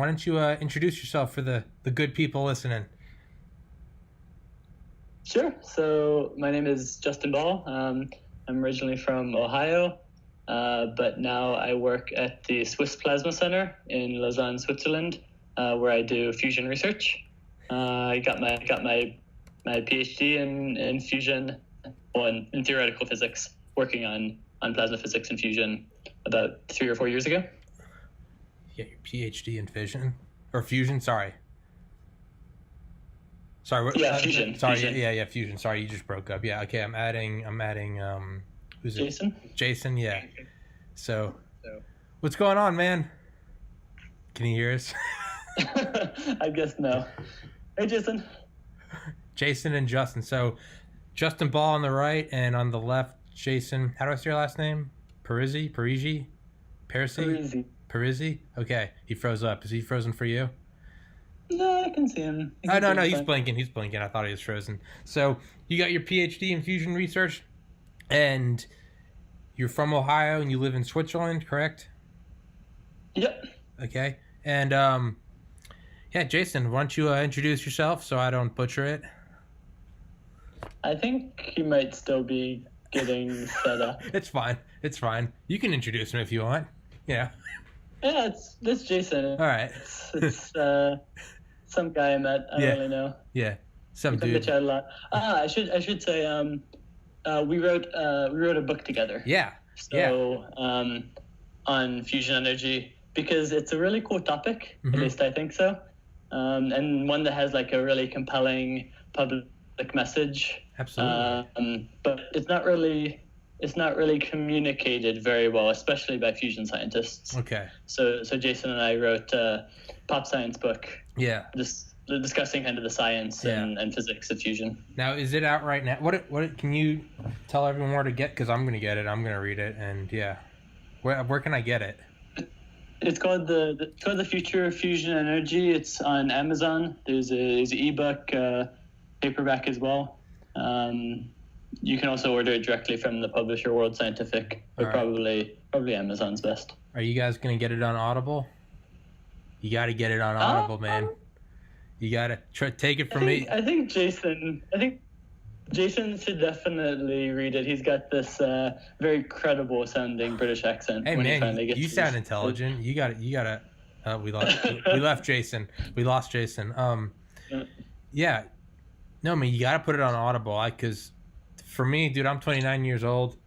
Why don't you introduce yourself for the good people listening? Sure. So my name is Justin Ball. I'm originally from Ohio, but now I work at the Swiss Plasma Center in Lausanne, Switzerland, where I do fusion research. I got my PhD in fusion, in theoretical physics, working on plasma physics and fusion about 3 or 4 years ago. You got your PhD in fission or fusion? Sorry. Yeah, fusion. Sorry. Fusion. Yeah, fusion. Sorry, you just broke up. Yeah. Okay, I'm adding. Who's Jason? it? Jason. Yeah. So, what's going on, man? Can you hear us? I guess no. Hey, Jason. Jason and Justin. So, Justin Ball on the right, and on the left, Jason. How do I say your last name? Parisi? Parisi? Okay. He froze up. Is he frozen for you? No, I can see him. No, he's blinking. He's blinking. I thought he was frozen. So, you got your PhD in fusion research, and you're from Ohio, and you live in Switzerland, correct? Yep. Okay. And, yeah, Jason, why don't you introduce yourself so I don't butcher it? I think he might still be getting set up. It's fine. You can introduce him if you want. Yeah. Yeah, it's Jason. All right. It's some guy I met. I don't really know. Yeah, some dude. A lot. I should say we wrote a book together. Yeah. So on fusion energy, because it's a really cool topic. Mm-hmm. At least I think so. And one that has like a really compelling public message. Absolutely. But it's not really communicated very well, especially by fusion scientists. Okay. So Jason and I wrote a pop science book. Yeah. Just discussing kind of the science and physics of fusion. Now, is it out right now? What can you tell everyone where to get? Because I'm going to get it. I'm going to read it, and yeah, where can I get it? It's called the Future of Fusion Energy. It's on Amazon. There's an ebook, paperback as well. You can also order it directly from the publisher World Scientific, but probably Amazon's best. Are you guys going to get it on Audible? You got to get it on Audible, man. You got to take it from me. I think Jason should definitely read it. He's got this very credible sounding British accent. Hey, when man, he finally gets you sound intelligent. You got to. We left Jason. We lost Jason. Yeah. No, man, you got to put it on Audible. Because for me, dude, I'm 29 years old.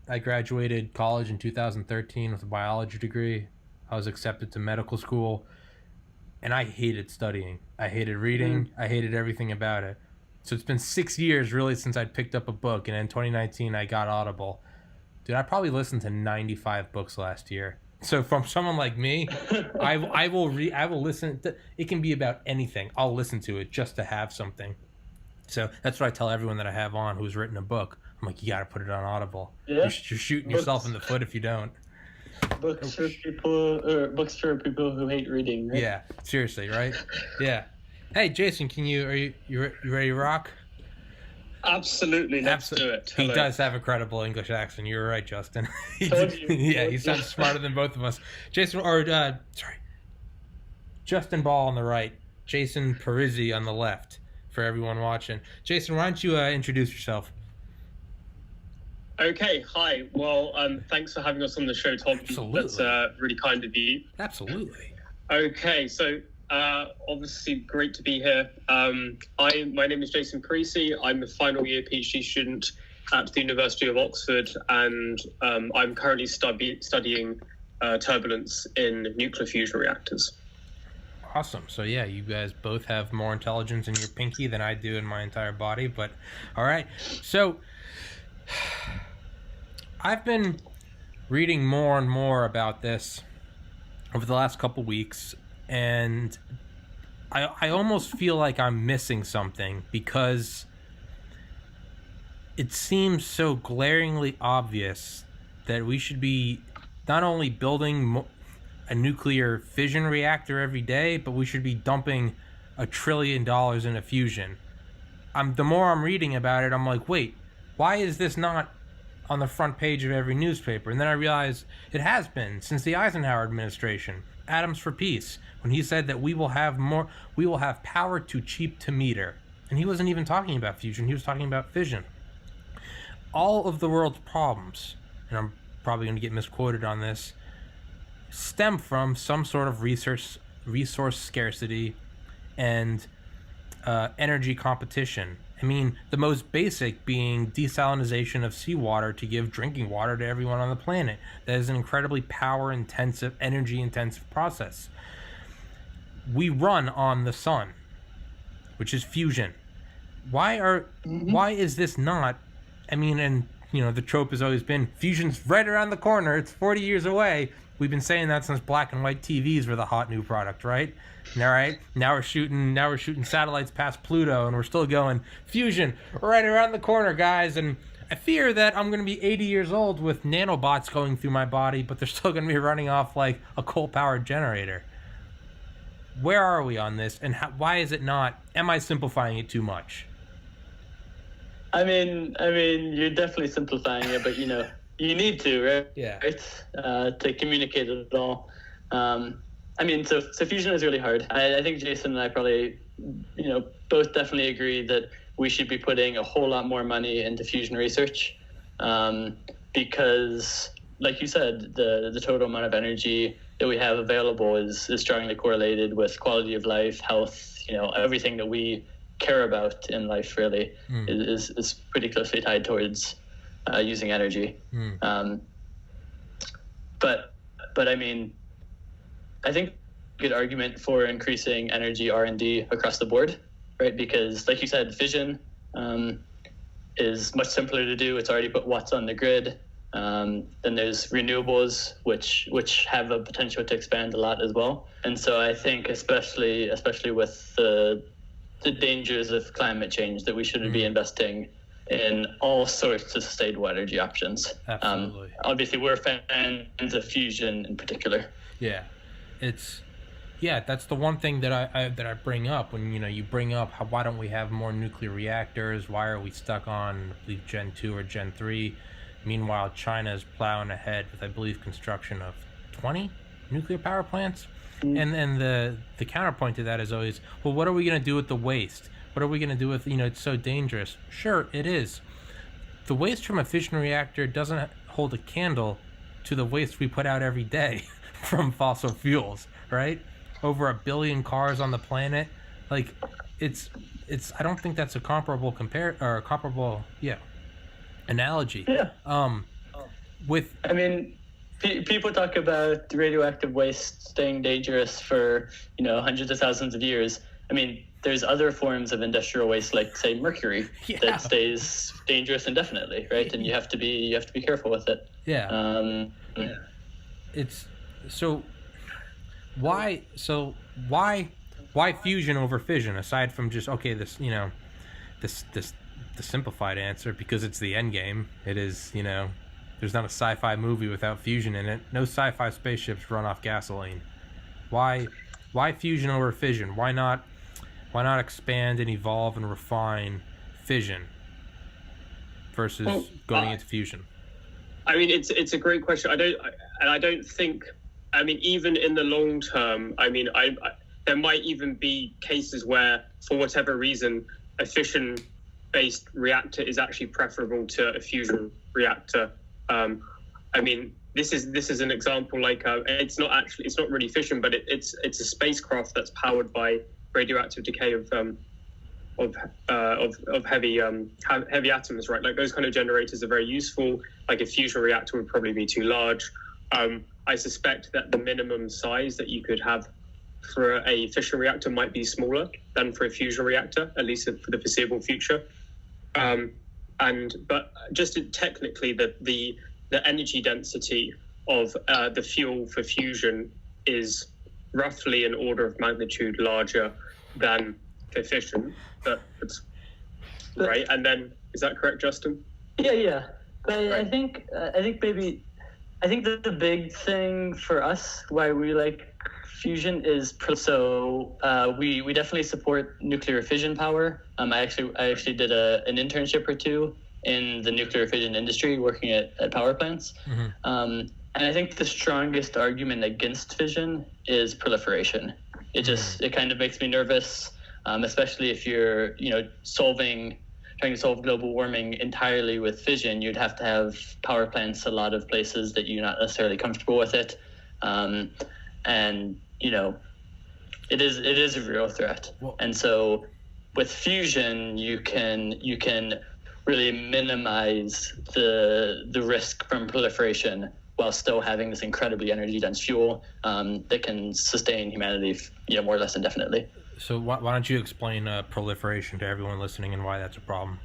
I graduated college in 2013 with a biology degree. I was accepted to medical school, and I hated studying. I hated reading. I hated everything about it. So it's been 6 years, really, since I picked up a book, and in 2019, I got Audible. Dude, I probably listened to 95 books last year. So from someone like me, I will listen. It can be about anything. I'll listen to it just to have something. So that's what I tell everyone that I have on who's written a book. I'm like, you got to put it on Audible. Yeah. You're shooting yourself in the foot if you don't. Books for people who hate reading. Right? Yeah, seriously, right? Yeah. Hey, Jason, are you ready to rock? Absolutely, let's do it. Hello. He does have a credible English accent. You were right, Justin. He sounds smarter than both of us. Justin Ball on the right, Jason Parisi on the left. For everyone watching, Jason, why don't you introduce yourself? Okay, hi. Well, thanks for having us on the show, Tom. Absolutely. That's really kind of you. Absolutely. Okay, so obviously great to be here. My name is Jason Parisi. I'm a final year PhD student at the University of Oxford, and I'm currently studying turbulence in nuclear fusion reactors. Awesome. So yeah, you guys both have more intelligence in your pinky than I do in my entire body, but all right. So I've been reading more and more about this over the last couple weeks, and I almost feel like I'm missing something because it seems so glaringly obvious that we should be not only building a nuclear fission reactor every day, but we should be dumping $1 trillion into fusion. The more I'm reading about it, I'm like, wait, why is this not on the front page of every newspaper. And then I realized it has been since the Eisenhower administration, Atoms for Peace, when he said that we will have power too cheap to meter. And he wasn't even talking about fusion, he was talking about fission. All of the world's problems, and I'm probably going to get misquoted on this, stem from some sort of resource scarcity and energy competition. I mean, the most basic being desalination of seawater to give drinking water to everyone on the planet. That is an incredibly power-intensive, energy-intensive process. We run on the sun, which is fusion. Why is this not? I mean, and you know, the trope has always been fusion's right around the corner. It's 40 years away. We've been saying that since black and white TVs were the hot new product, right? All right. Now we're shooting satellites past Pluto, and we're still going fusion right around the corner, guys. And I fear that I'm going to be 80 years old with nanobots going through my body, but they're still going to be running off like a coal-powered generator. Where are we on this, and why is it not? Am I simplifying it too much? I mean, you're definitely simplifying it, but you know, you need to, right? Yeah. Right? To communicate it all. I mean, so fusion is really hard. I think Jason and I probably, you know, both definitely agree that we should be putting a whole lot more money into fusion research, because, like you said, the total amount of energy that we have available is strongly correlated with quality of life, health, you know, everything that we care about in life really is pretty closely tied towards using energy. But I mean, I think a good argument for increasing energy R&D across the board, right? Because like you said, fission is much simpler to do. It's already put watts on the grid. Then there's renewables, which have a potential to expand a lot as well. And so I think especially with the dangers of climate change, that we should be investing in all sorts of sustainable energy options. Absolutely. Obviously, we're fans of fusion in particular. Yeah, that's the one thing that I bring up when you bring up why don't we have more nuclear reactors? Why are we stuck on, I believe, Gen 2 or Gen 3? Meanwhile, China is plowing ahead with, I believe, construction of 20 nuclear power plants. And the counterpoint to that is always, well, what are we going to do with the waste? What are we going to do with, it's so dangerous? Sure, it is. The waste from a fission reactor doesn't hold a candle to the waste we put out every day from fossil fuels, right? Over 1 billion cars on the planet. Like, it's I don't think that's a comparable analogy. Yeah. I mean, people talk about radioactive waste staying dangerous for, hundreds of thousands of years. I mean, there's other forms of industrial waste, like say mercury, that stays dangerous indefinitely, right? And you have to be careful with it. Yeah. It's so why fusion over fission, aside from just the simplified answer, because it's the end game. It is, there's not a sci-fi movie without fusion in it. No sci-fi spaceships run off gasoline. Why fusion over fission? Why not expand and evolve and refine fission versus going into fusion? I mean, it's a great question. I don't think. I mean, even in the long term, I mean, there might even be cases where, for whatever reason, a fission-based reactor is actually preferable to a fusion reactor. I mean, this is an example. Like, it's not really fission, but it's a spacecraft that's powered by radioactive decay of heavy atoms, right? Like, those kind of generators are very useful. Like, a fusion reactor would probably be too large. I suspect that the minimum size that you could have for a fission reactor might be smaller than for a fusion reactor, at least for the foreseeable future. But just technically, the energy density of the fuel for fusion is roughly an order of magnitude larger than for fission. But right, and then is that correct, Justin? Yeah. But right. I think that the big thing for us why we like fusion is we definitely support nuclear fission power. I actually did an internship or two in the nuclear fission industry, working at power plants. Mm-hmm. And I think the strongest argument against fission is proliferation. It kind of makes me nervous, especially if you're, trying to solve global warming entirely with fission. You'd have to have power plants a lot of places that you're not necessarily comfortable with it. And it is a real threat. Well, and so with fusion, you can really minimize the risk from proliferation while still having this incredibly energy dense fuel that can sustain humanity, more or less indefinitely. So why don't you explain proliferation to everyone listening and why that's a problem?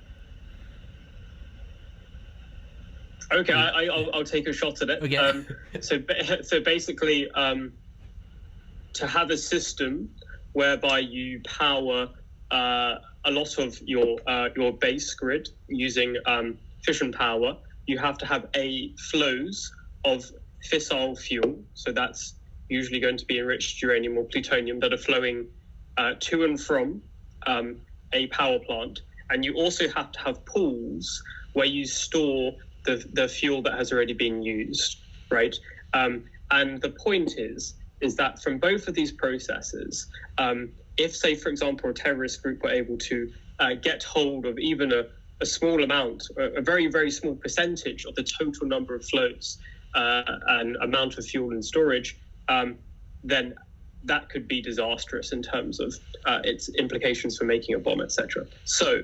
Okay, I'll take a shot at it. Okay. So basically, to have a system whereby you power a lot of your base grid using fission power, you have to have flows of fissile fuel. So that's usually going to be enriched uranium or plutonium that are flowing to and from a power plant. And you also have to have pools where you store the fuel that has already been used, right? And the point is that from both of these processes, if, say, for example, a terrorist group were able to get hold of even a small amount, a very, very small percentage of the total number of flows and amount of fuel in storage, then that could be disastrous in terms of its implications for making a bomb, etc. So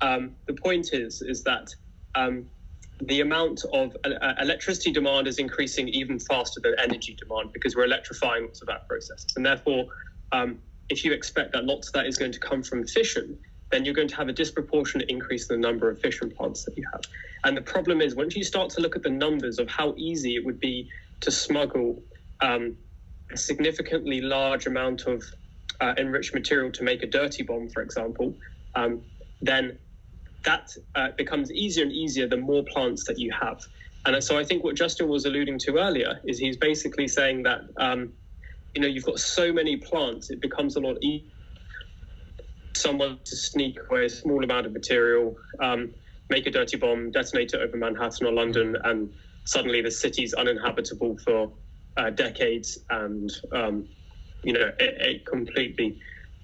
the point is that the amount of electricity demand is increasing even faster than energy demand because we're electrifying lots of that process. And therefore, if you expect that lots of that is going to come from fission, then you're going to have a disproportionate increase in the number of fission plants that you have. And the problem is, once you start to look at the numbers of how easy it would be to smuggle a significantly large amount of enriched material to make a dirty bomb, for example, then that becomes easier and easier the more plants that you have. And so I think what Justin was alluding to earlier is he's basically saying that, you've got so many plants, it becomes a lot easier someone to sneak away a small amount of material, make a dirty bomb, detonate it over Manhattan or London, and suddenly the city's uninhabitable for decades, and it completely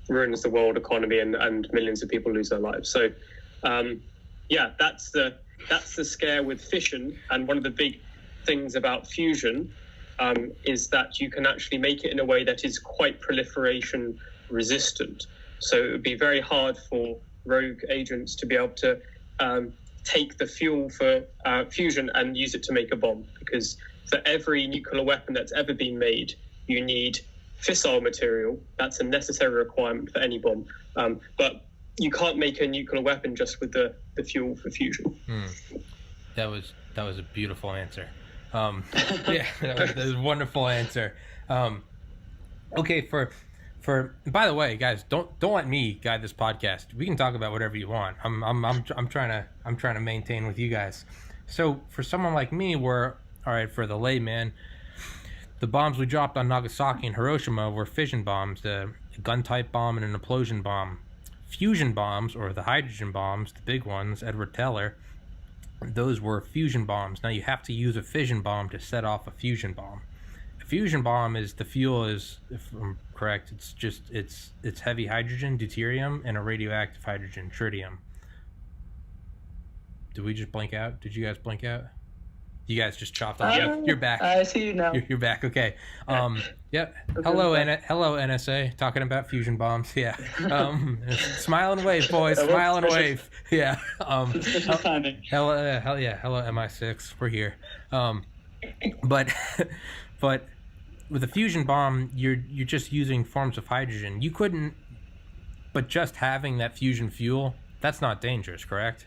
ruins the world economy, and millions of people lose their lives. So that's the scare with fission. And one of the big things about fusion is that you can actually make it in a way that is quite proliferation resistant. So it would be very hard for rogue agents to be able to take the fuel for fusion and use it to make a bomb, because for every nuclear weapon that's ever been made, you need fissile material. That's a necessary requirement for any bomb. But you can't make a nuclear weapon just with the fuel for fusion. That was a beautiful answer. Yeah, that was a wonderful answer. Okay, for by the way, guys, don't let me guide this podcast. We can talk about whatever you want. I'm trying to maintain with you guys. So for someone like me, for the layman, the bombs we dropped on Nagasaki and Hiroshima were fission bombs, a gun-type bomb and an implosion bomb. Fusion bombs, or the hydrogen bombs, the big ones, Edward Teller, those were fusion bombs. Now you have to use a fission bomb to set off a fusion bomb. A fusion bomb is, the fuel is, if I'm correct, it's heavy hydrogen, deuterium, and a radioactive hydrogen, tritium. Did we just blink out? Did you guys blink out? You guys just chopped off. You're back. I see you now. You're back. Okay. Yep. Hello, NSA. Talking about fusion bombs. Yeah. Smile and wave, boys. Smile and wave. Yeah. Hell yeah. Hello, MI6. We're here. But with a fusion bomb, you're just using forms of hydrogen. You couldn't. But just having that fusion fuel, that's not dangerous, correct?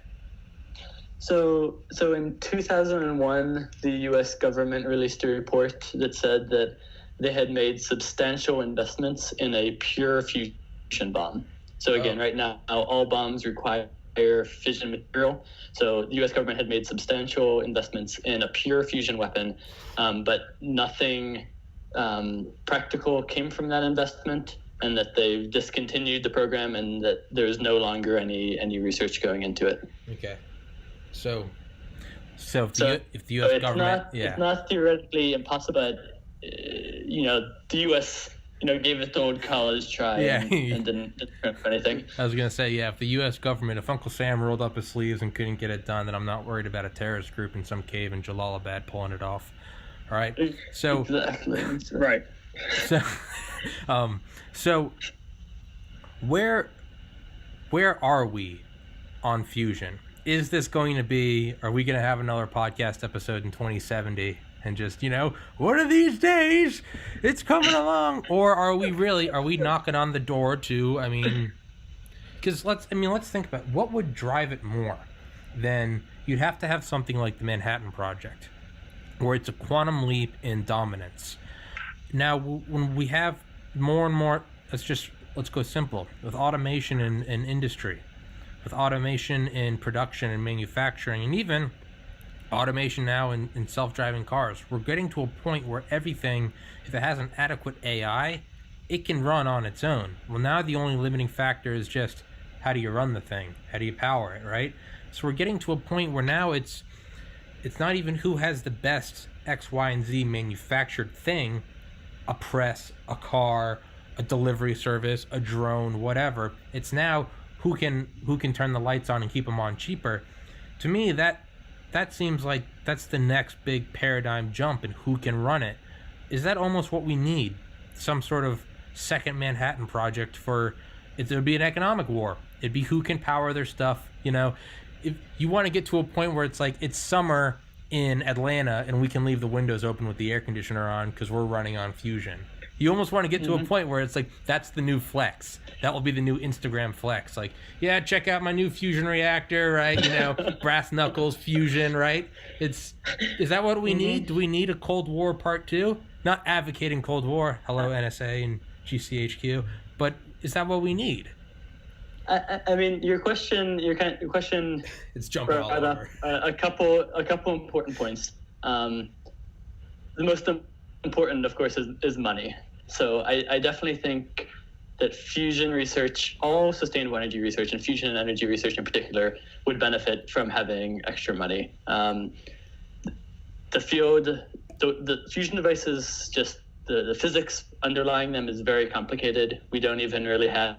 So in 2001, the U.S. government released a report that said that they had made substantial investments in a pure fusion bomb. So again, right now, all bombs require fission material. So the U.S. government had made substantial investments in a pure fusion weapon, but nothing practical came from that investment, and that they've discontinued the program, and that there's no longer any research going into it. Okay. So if the U.S. government, it's not theoretically impossible. But, the U.S. gave it the old college try and didn't print anything. I was gonna say, if the U.S. government, if Uncle Sam rolled up his sleeves and couldn't get it done, then I'm not worried about a terrorist group in some cave in Jalalabad pulling it off. All right, so exactly right. So where are we on fusion? Is this going to be? Are we going to have another podcast episode in 2070 and just one of these days it's coming along, or are we knocking on the door to? Because let's think about what would drive it more than you'd have to have something like the Manhattan Project, where it's a quantum leap in dominance. Now, when we have more and more, let's go simple with automation in industry, with automation in production and manufacturing, and even automation now in self-driving cars. We're getting to a point where everything, if it has an adequate AI, it can run on its own. Well, now the only limiting factor is just how do you run the thing? How do you power it, right? So we're getting to a point where now it's not even who has the best X, Y, and Z manufactured thing, a press, a car, a delivery service, a drone, whatever. It's now who can turn the lights on and keep them on cheaper. To me, that seems like that's the next big paradigm jump in who can run it. Is that almost what we need? Some sort of second Manhattan Project for it would be an economic war. It'd be who can power their stuff. If you want to get to a point where it's like it's summer in Atlanta and we can leave the windows open with the air conditioner on because we're running on fusion. You almost want to get to a point where it's like that's the new flex. That will be the new Instagram flex. Like, yeah, check out my new fusion reactor, right? Brass knuckles fusion, right? Is that what we need? Do we need a Cold War part 2? Not advocating Cold War. Hello, NSA and GCHQ. But is that what we need? Your question. It's jumping all over. A couple important points. The most important, of course, is money. So I definitely think that fusion research, all sustainable energy research, and fusion energy research in particular, would benefit from having extra money. The field, the fusion devices, just the physics underlying them is very complicated. We don't even really have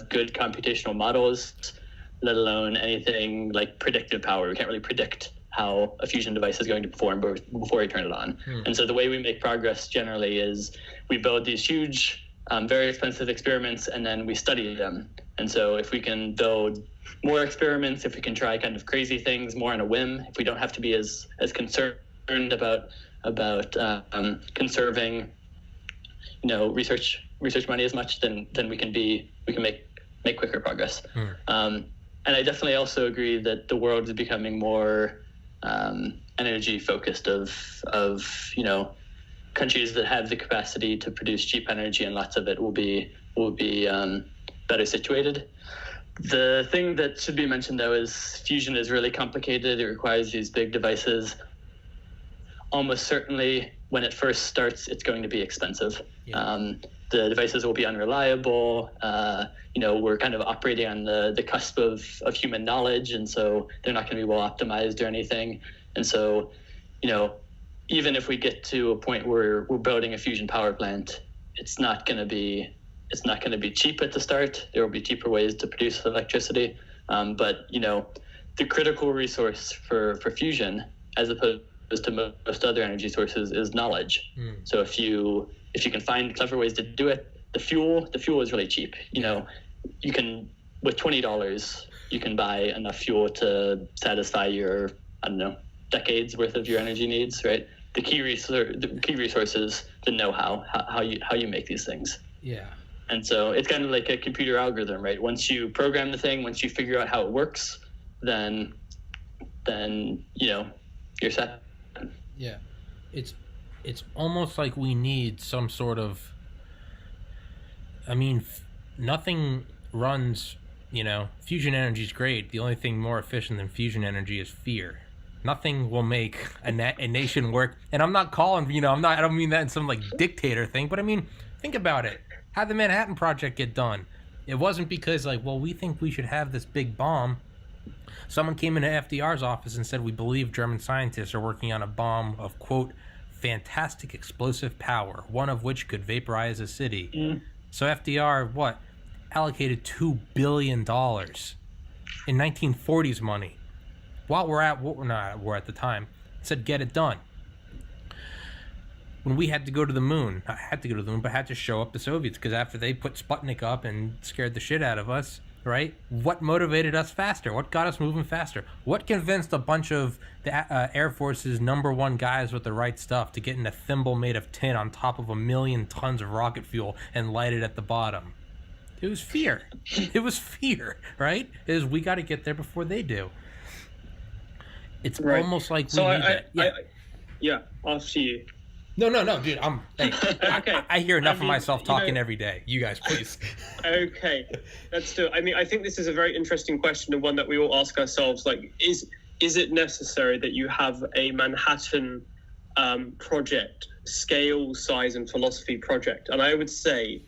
good computational models, let alone anything like predictive power. We can't really predict how a fusion device is going to perform before you turn it on. And so the way we make progress generally is we build these huge, very expensive experiments, and then we study them. And so if we can build more experiments, if we can try kind of crazy things more on a whim, if we don't have to be as concerned about conserving, research money as much, then we can make quicker progress. And I definitely also agree that the world is becoming more energy focused of countries that have the capacity to produce cheap energy, and lots of it will be better situated. The thing that should be mentioned, though, is fusion is really complicated. It requires these big devices. Almost certainly, when it first starts, it's going to be expensive. Yeah. The devices will be unreliable. We're kind of operating on the cusp of human knowledge, and so they're not going to be well optimized or anything. And so, even if we get to a point where we're building a fusion power plant, it's not going to be cheap at the start. There will be cheaper ways to produce electricity, but the critical resource for fusion, as opposed to most other energy sources, is knowledge. So if you can find clever ways to do it, the fuel is really cheap. You can, with $20, you can buy enough fuel to satisfy your, decades worth of your energy needs, right? The key resource is the know-how, how you make these things. Yeah. And so it's kind of like a computer algorithm, right? Once you program the thing, once you figure out how it works, then you're set. Yeah. It's almost like we need some sort of, nothing runs, fusion energy is great. The only thing more efficient than fusion energy is fear. Nothing will make a nation work. And I'm not calling, I don't mean that in some like dictator thing, but think about it. How'd the Manhattan Project get done? It wasn't because we think we should have this big bomb. Someone came into FDR's office and said, we believe German scientists are working on a bomb of, quote, fantastic explosive power, one of which could vaporize a city. So FDR, what, allocated $2 billion in 1940s money, while we're at the time, said get it done. When we had to go to the moon, not had to go to the moon, but had to show up the Soviets, because after they put Sputnik up and scared the shit out of us, right? What motivated us faster? What got us moving faster? What convinced a bunch of the Air Force's #1 guys with the right stuff to get in a thimble made of tin on top of 1,000,000 tons of rocket fuel and light it at the bottom? It was fear. It was fear, right? We got to get there before they do. It's right. Almost like we need that. Yeah, after you. No, dude. Hey, okay. I hear enough of myself talking every day. You guys, please. Okay, let's do it. I mean, I think this is a very interesting question, and one that we all ask ourselves. Like, is it necessary that you have a Manhattan project, scale, size, and philosophy project? And I would say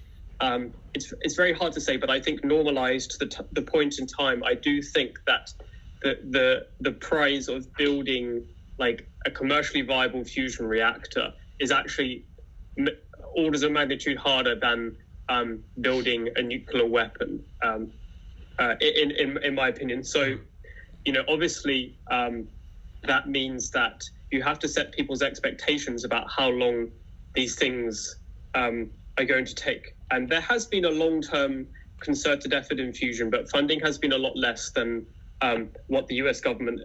it's very hard to say, but I think normalized to the point in time, I do think that the prize of building like a commercially viable fusion reactor is actually orders of magnitude harder than building a nuclear weapon, in my opinion. So, obviously, that means that you have to set people's expectations about how long these things are going to take. And there has been a long-term concerted effort in fusion, but funding has been a lot less than what the US government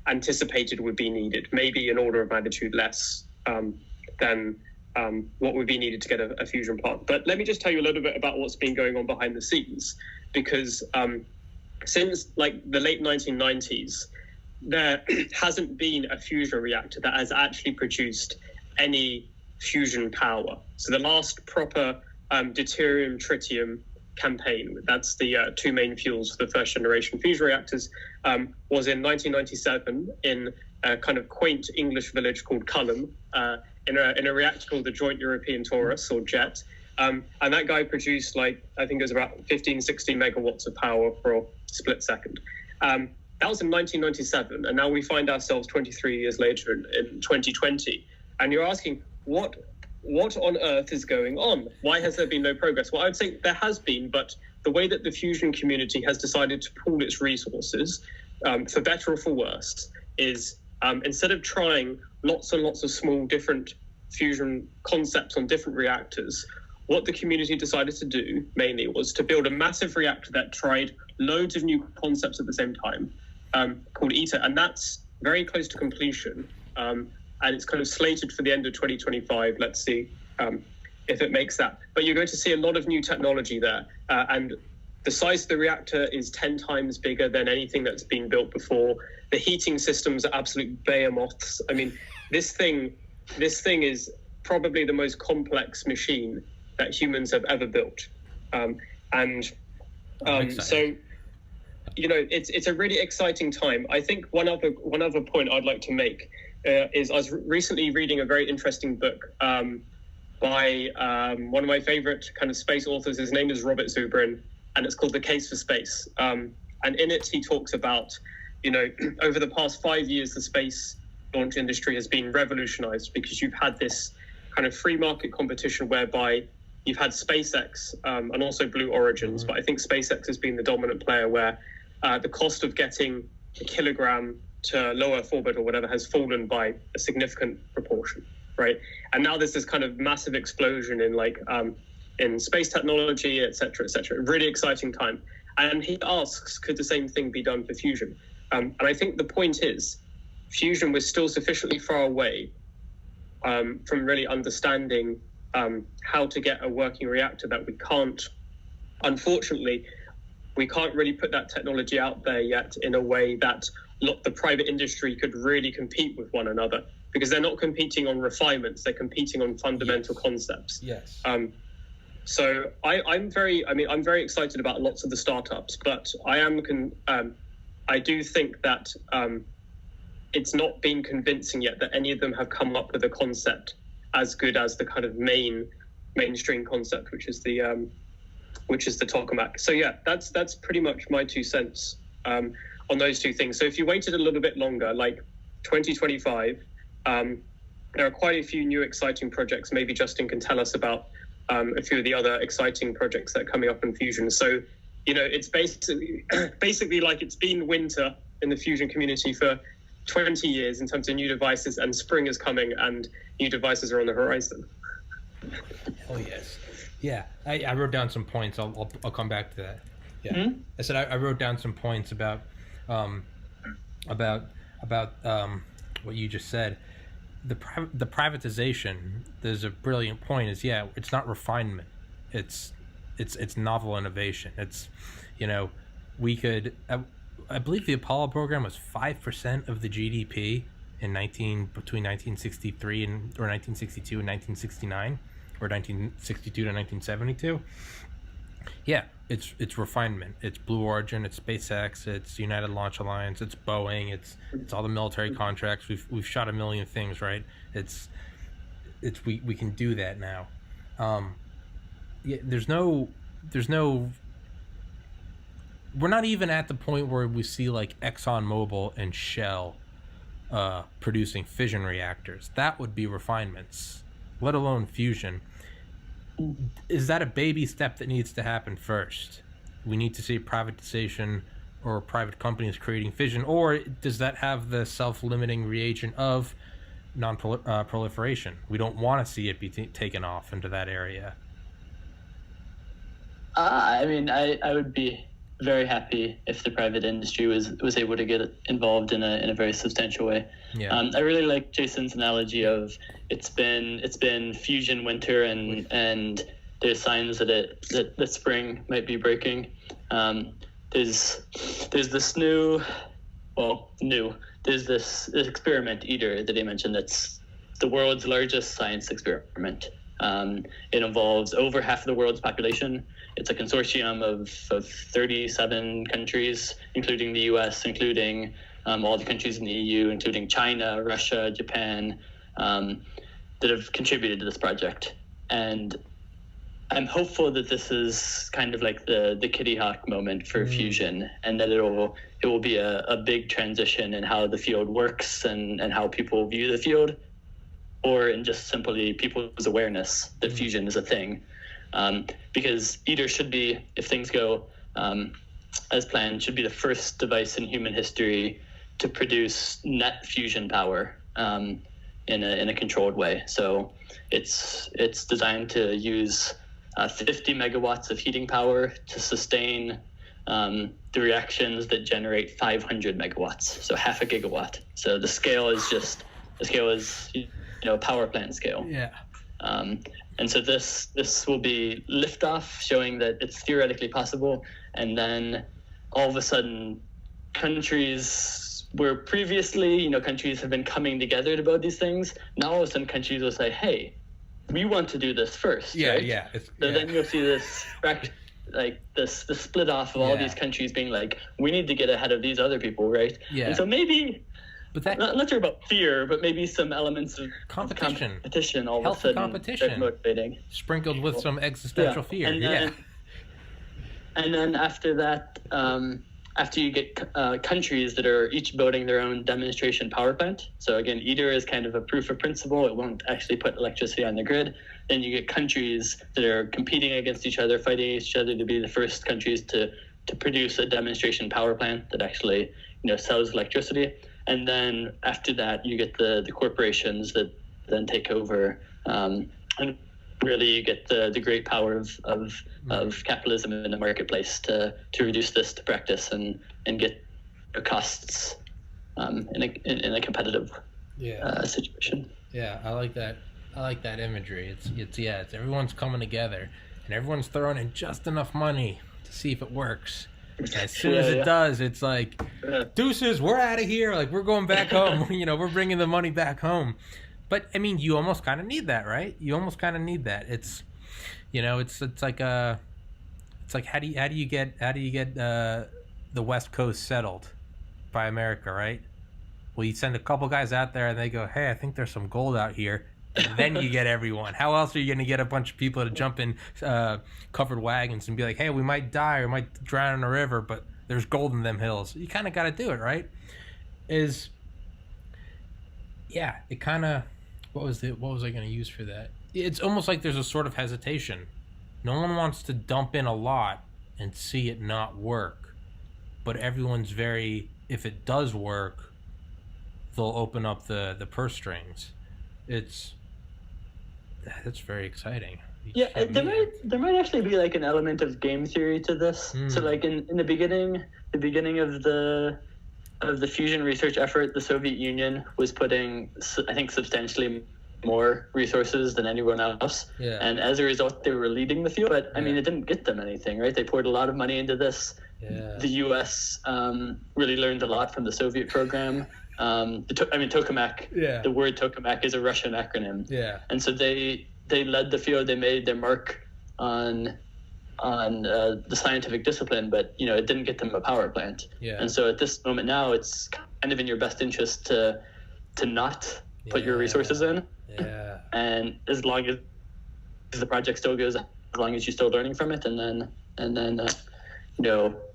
anticipated would be needed, maybe an order of magnitude less than what would be needed to get a fusion plant. But let me just tell you a little bit about what's been going on behind the scenes, because since like the late 1990s, there hasn't been a fusion reactor that has actually produced any fusion power. So the last proper deuterium-tritium campaign, that's the two main fuels for the first generation fusion reactors, was in 1997 in a kind of quaint English village called Culham, in a reactor called the Joint European Torus, or JET. And that guy produced, like, I think it was about 15, 16 megawatts of power for a split second. That was in 1997, and now we find ourselves 23 years later in 2020. And you're asking, what on earth is going on? Why has there been no progress? Well, I would say there has been, but the way that the fusion community has decided to pool its resources, for better or for worse, is instead of trying lots and lots of small different fusion concepts on different reactors, what the community decided to do mainly was to build a massive reactor that tried loads of new concepts at the same time, called ITER, and that's very close to completion. And it's kind of slated for the end of 2025. Let's see if it makes that. But you're going to see a lot of new technology there. And the size of the reactor is 10 times bigger than anything that's been built before. The heating systems are absolute behemoths. I mean, this thing is probably the most complex machine that humans have ever built. So, it's a really exciting time. I think one other point I'd like to make is I was recently reading a very interesting book by one of my favorite kind of space authors. His name is Robert Zubrin, and it's called The Case for Space. And in it, he talks about, over the past 5 years, the space launch industry has been revolutionized because you've had this kind of free market competition whereby you've had SpaceX and also Blue Origins, but I think SpaceX has been the dominant player where the cost of getting a kilogram to low Earth orbit or whatever has fallen by a significant proportion, right? And now there's this kind of massive explosion in in space technology, et cetera, really exciting time. And he asks, could the same thing be done for fusion? And I think the point is, fusion was still sufficiently far away from really understanding how to get a working reactor that unfortunately, we can't really put that technology out there yet in a way that the private industry could really compete with one another, because they're not competing on refinements, they're competing on fundamental concepts. Yes. So I'm very excited about lots of the startups, but I do think that it's not been convincing yet that any of them have come up with a concept as good as the kind of mainstream concept, which is the tokamak. So yeah, that's pretty much my 2 cents. on those two things. So if you waited a little bit longer, like 2025, there are quite a few new exciting projects. Maybe Justin can tell us about a few of the other exciting projects that are coming up in fusion. So, it's basically like it's been winter in the fusion community for 20 years in terms of new devices, and spring is coming and new devices are on the horizon. Oh yes. Yeah, I wrote down some points. I'll come back to that. Yeah, Mm-hmm. I said I wrote down some points about what you just said. The privatization. There's a brilliant point. It's not refinement. It's novel innovation. It's, we could. I believe the Apollo program was 5% of the GDP between 1963 or 1962 and 1969, or 1962 to 1972. Yeah, it's refinement. It's Blue Origin. It's SpaceX. It's United Launch Alliance. It's Boeing. It's all the military contracts. We've shot a million things, right? We can do that now. Yeah, there's no. We're not even at the point where we see like ExxonMobil and Shell producing fission reactors. That would be refinements, let alone fusion. Is that a baby step that needs to happen first? We need to see privatization or private companies creating fission, or does that have the self-limiting reagent of non-proliferation? We don't want to see it be taken off into that area. I mean, I would be very happy if the private industry was able to get involved in a very substantial way. Yeah. I really like Jason's analogy of it's been fusion winter and there's signs that the spring might be breaking. There's this there's this experiment ITER that he mentioned that's the world's largest science experiment. It involves over half of the world's population. It's a consortium of 37 countries, including the US, including all the countries in the EU, including China, Russia, Japan, that have contributed to this project. And I'm hopeful that this is kind of like the Kitty Hawk moment for fusion, and that it will be a big transition in how the field works and how people view the field, or in just simply people's awareness that fusion is a thing. Because ITER should be, if things go as planned, should be the first device in human history to produce net fusion power in a controlled way. So it's designed to use 50 megawatts of heating power to sustain the reactions that generate 500 megawatts, so half a gigawatt. So the scale is power plant scale. Yeah. And so this will be liftoff, showing that it's theoretically possible. And then all of a sudden, countries where previously, countries have been coming together to build these things, now all of a sudden countries will say, hey, we want to do this first. Yeah, right? yeah. Then you'll see this the split off of all these countries being like, we need to get ahead of these other people, right? Yeah. And so maybe, but that, not sure about fear, but maybe some elements of competition all of a sudden competition motivating, sprinkled with some existential fear. And then after that, after you get countries that are each building their own demonstration power plant. So again, ITER is kind of a proof of principle. It won't actually put electricity on the grid. Then you get countries that are competing against each other, fighting each other to be the first countries to produce a demonstration power plant that actually sells electricity. And then after that, you get the corporations that then take over, and really you get the great power of capitalism in the marketplace to reduce this to practice and get costs in a competitive situation. Yeah, I like that. I like that imagery. It's everyone's coming together and everyone's throwing in just enough money to see if it works. As soon as it does, it's like, deuces, we're out of here. Like, we're going back home. We're bringing the money back home. But I mean, you almost kind of need that, right? You almost kind of need that. It's like how do you get the West Coast settled by America, right? Well, you send a couple guys out there and they go, hey, I think there's some gold out here. And then you get everyone. How else are you going to get a bunch of people to jump in covered wagons and be like, hey, we might die or might drown in a river, but there's gold in them hills. You kind of got to do it, right? It kind of, what was I going to use for that? It's almost like there's a sort of hesitation. No one wants to dump in a lot and see it not work, but everyone's if it does work, they'll open up the purse strings. That's very exciting. There might actually be like an element of game theory to this. So like in the beginning of the fusion research effort, the Soviet Union was putting, I think, substantially more resources than anyone else. Yeah. And as a result, they were leading the field. But I mean, it didn't get them anything, right? They poured a lot of money into this. Yeah. The U.S. Really learned a lot from the Soviet program. Tokamak. Yeah. The word tokamak is a Russian acronym. Yeah. And so they led the field. They made their mark on the scientific discipline, but it didn't get them a power plant. Yeah. And so at this moment now, it's kind of in your best interest to not put your resources in. Yeah. And as long as the project still goes, as long as you're still learning from it, and then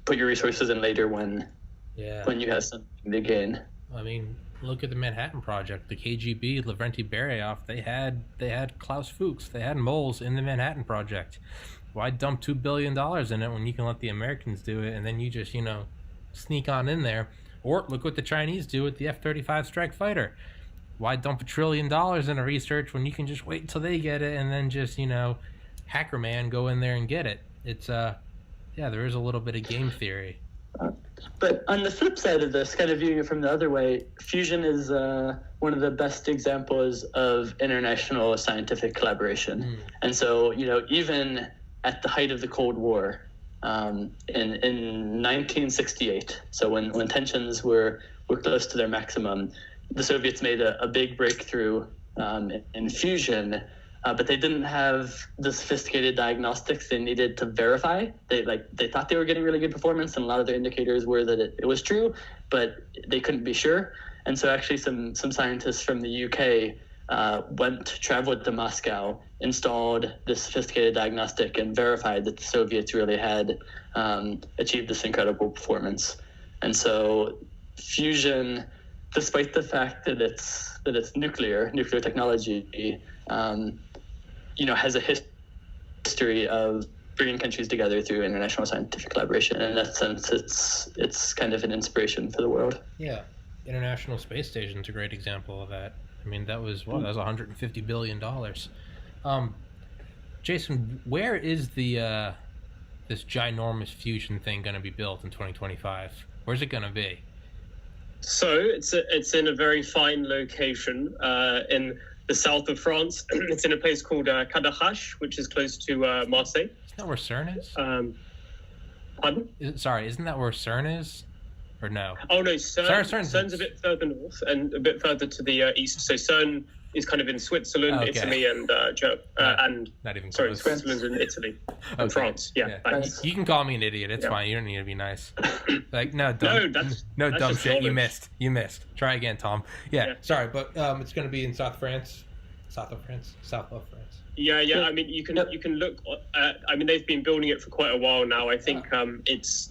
put your resources in later when you have something to gain. I mean, look at the Manhattan Project. The KGB, Lavrenti Beryov, they had Klaus Fuchs, they had moles in the Manhattan Project. Why dump $2 billion in it when you can let the Americans do it, and then you just sneak on in there? Or look what the Chinese do with the F-35 Strike Fighter. Why dump $1 trillion in a research when you can just wait until they get it and then just hacker man go in there and get it? It's there is a little bit of game theory. But on the flip side of this, kind of viewing it from the other way, fusion is one of the best examples of international scientific collaboration. And so, even at the height of the Cold War, in 1968, so when tensions were close to their maximum, the Soviets made a big breakthrough in fusion. But they didn't have the sophisticated diagnostics they needed to verify. They thought they were getting really good performance, and a lot of their indicators were that it was true, but they couldn't be sure. And so actually some scientists from the UK traveled to Moscow, installed this sophisticated diagnostic, and verified that the Soviets really had achieved this incredible performance. And so fusion, despite the fact that it's nuclear technology, has a history of bringing countries together through international scientific collaboration. And in that sense, it's kind of an inspiration for the world. Yeah, International Space Station is a great example of that. I mean, that was $150 billion. Jason, where is this ginormous fusion thing going to be built in 2025? Where's it going to be? So it's in a very fine location in the south of France. It's in a place called Cadarache, which is close to Marseille. Isn't that where CERN is? Pardon? Isn't that where CERN is? Or no? Oh, no, CERN's a bit further north and a bit further to the east. So CERN is kind of in Switzerland, Italy, and not even sorry, close. Switzerland and Italy and France. Yeah. You can call me an idiot. It's fine. You don't need to be nice. No, that's dumb shit. knowledge. You missed. Try again, Tom. Yeah. Sorry, but it's going to be in South of France. Yeah. I mean, you can look. I mean, they've been building it for quite a while now. I think it's.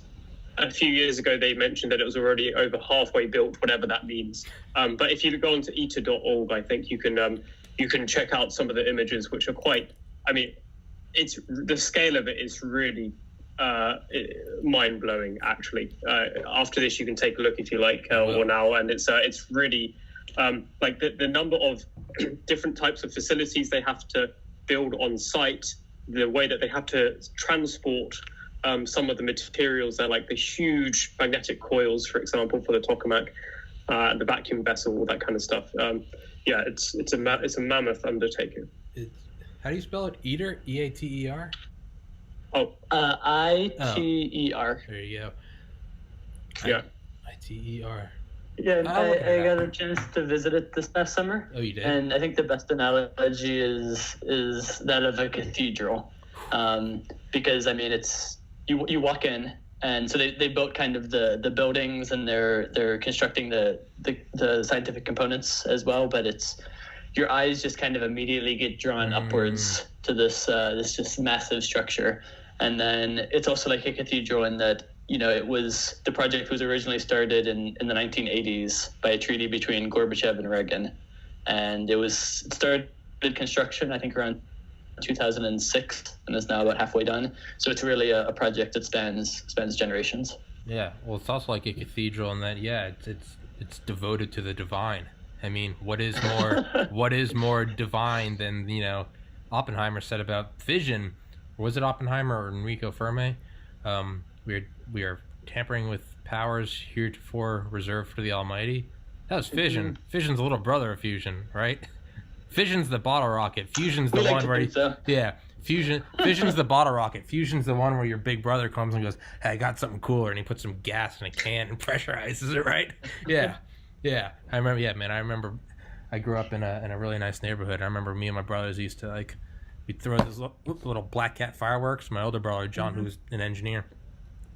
A few years ago, they mentioned that it was already over halfway built, whatever that means. But if you go onto iter.org, I think you can check out some of the images, which are quite. I mean, it's the scale of it is really mind blowing. Actually, after this, you can take a look if you like, or now, and it's really like the number of different types of facilities they have to build on site, the way that they have to transport. Some of the materials, they're like the huge magnetic coils, for example, for the tokamak, the vacuum vessel, all that kind of stuff. It's a mammoth undertaking. How do you spell it? ITER? EATER? Oh, ITER. There you go. Yeah. ITER. Yeah, I got a chance to visit it this past summer. Oh, you did? And I think the best analogy is that of a cathedral, because I mean it's. You walk in, and so they built kind of the buildings, and they're constructing the scientific components as well. But it's your eyes just kind of immediately get drawn upwards to this just massive structure, and then it's also like a cathedral in that the project was originally started in the 1980s by a treaty between Gorbachev and Reagan, and it started construction I think around 2006 and is now about halfway done. So it's really a project that spans generations. Yeah, well, it's also like a cathedral in that, yeah, it's devoted to the divine. I mean, what is more divine than, Oppenheimer said about fission? Or was it Oppenheimer or Enrico Fermi? We are tampering with powers heretofore reserved for the Almighty. That was fission. Mm-hmm. Fission's the little brother of fusion, right? Fission's the bottle rocket. Fusion's the one where Fission's the bottle rocket. Fusion's the one where your big brother comes and goes, "Hey, I got something cooler," and he puts some gas in a can and pressurizes it, right? Yeah. Yeah. I remember. Yeah, man. I remember. I grew up in a really nice neighborhood. I remember me and my brothers used to we'd throw these little black cat fireworks. My older brother John, who's an engineer,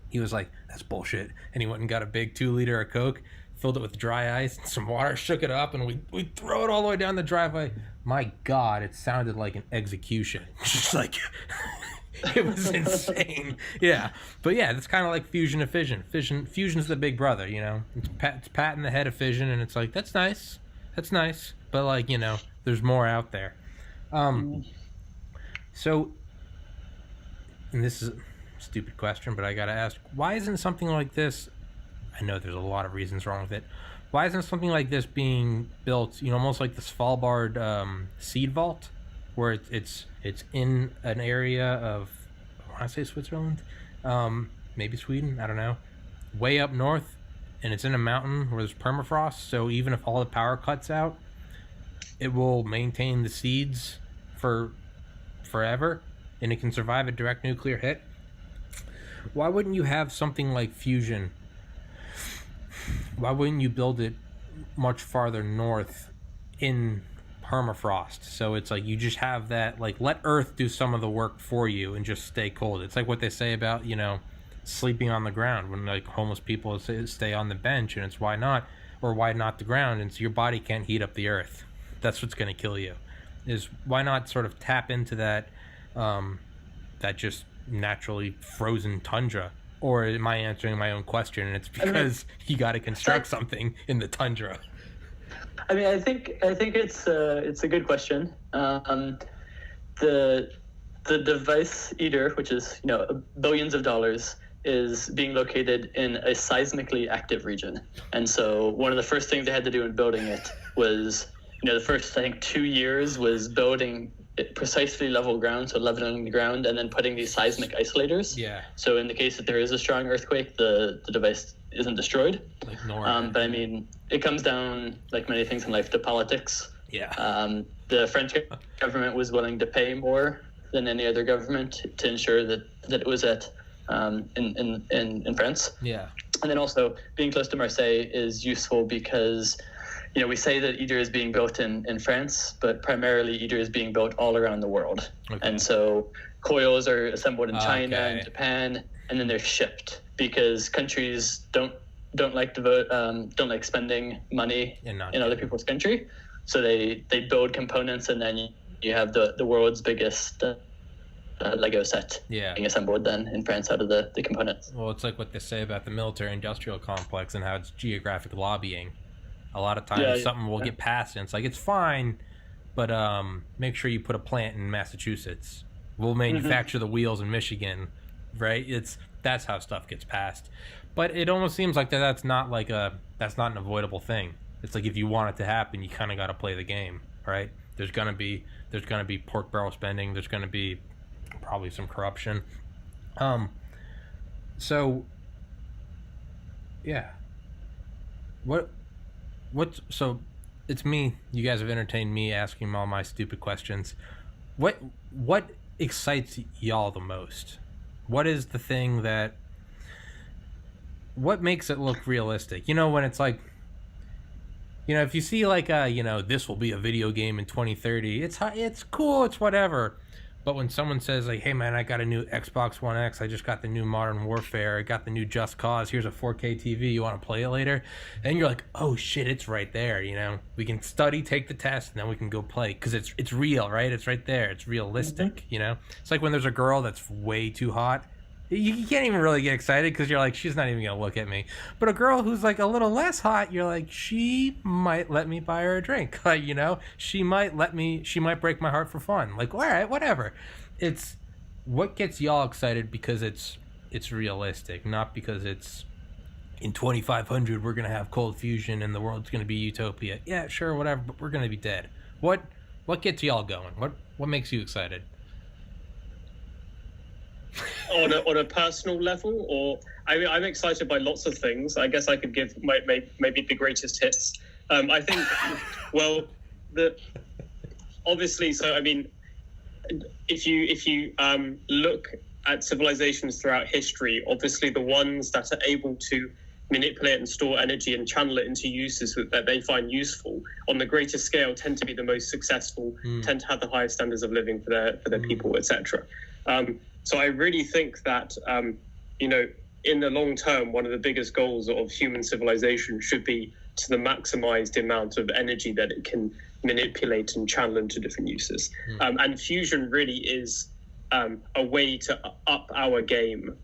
he was like, "That's bullshit," and he went and got a big 2-liter of Coke, filled it with dry ice and some water, shook it up, and we'd throw it all the way down the driveway. My God, it sounded like an execution. Just like, it was insane. Yeah. But yeah, it's kind of like fusion of fission. Fusion's the big brother, It's patting the head of fission, and it's like, that's nice. That's nice. But there's more out there. So, and this is a stupid question, but I got to ask, why isn't something like this, I know there's a lot of reasons wrong with it, why isn't something like this being built, almost like the Svalbard seed vault, where it's in an area of, I want to say Switzerland, maybe Sweden, I don't know, way up north, and it's in a mountain where there's permafrost, so even if all the power cuts out, it will maintain the seeds for forever, and it can survive a direct nuclear hit. Why wouldn't you have something like fusion? Why wouldn't you build it much farther north in permafrost? So it's like you just have that, let Earth do some of the work for you and just stay cold. It's like what they say about, sleeping on the ground when homeless people stay on the bench, and it's why not the ground, and so your body can't heat up the Earth. That's what's going to kill you. Is why not sort of tap into that that just naturally frozen tundra? Or am I answering my own question, and it's because you got to construct something in the tundra? I think it's a good question. The device ITER, which is billions of dollars, is being located in a seismically active region, and so one of the first things they had to do in building it was the first 2 years was building precisely level ground, so leveling the ground, and then putting these seismic isolators. Yeah. So in the case that there is a strong earthquake, the device isn't destroyed. But it comes down, like many things in life, to politics. Yeah. The French government was willing to pay more than any other government to ensure that it was in France. Yeah. And then also being close to Marseille is useful because we say that ITER is being built in France, but primarily ITER is being built all around the world. Okay. And so coils are assembled in China and Japan, and then they're shipped because countries don't like don't like spending money in other people's country. So they build components, and then you have the world's biggest Lego set being assembled then in France out of the components. Well, it's like what they say about the military-industrial complex and how it's geographic lobbying. A lot of times something will get passed, and it's like, it's fine, but make sure you put a plant in Massachusetts. We'll manufacture the wheels in Michigan, right? That's how stuff gets passed. But it almost seems like that's not an avoidable thing. It's like if you want it to happen, you kind of got to play the game, right? There's gonna be pork barrel spending. There's gonna be probably some corruption. So yeah, so it's me. You guys have entertained me asking all my stupid questions. What excites y'all the most? What is the thing what makes it look realistic? When it's like, if you see this will be a video game in 2030, it's cool, it's whatever. But when someone says hey man, I got a new Xbox One X, I just got the new Modern Warfare, I got the new Just Cause, here's a 4K TV, you want to play it later? And you're like, oh shit, it's right there, we can study, take the test, and then we can go play, because it's real, right? It's right there, it's realistic. It's like when there's a girl that's way too hot, You can't even really get excited because you're like, she's not even gonna look at me. But a girl who's like a little less hot, you're like, she might let me buy her a drink. Like, you know, she might break my heart for fun. Like, all right, whatever. It's what gets y'all excited because it's realistic, not because it's in 2500 we're gonna have cold fusion and the world's gonna be utopia. Yeah, sure, whatever, but we're gonna be dead. What gets y'all going? What makes you excited? On a personal level, or I mean, I'm excited by lots of things. I guess I could give maybe the greatest hits. I think, well, obviously. So I mean, if you look at civilizations throughout history, obviously the ones that are able to manipulate and store energy and channel it into uses that they find useful on the greatest scale tend to be the most successful, tend to have the highest standards of living for their people, etc. So I really think that, you know, in the long term, one of the biggest goals of human civilization should be to maximize the amount of energy that it can manipulate and channel into different uses. And fusion really is a way to up our game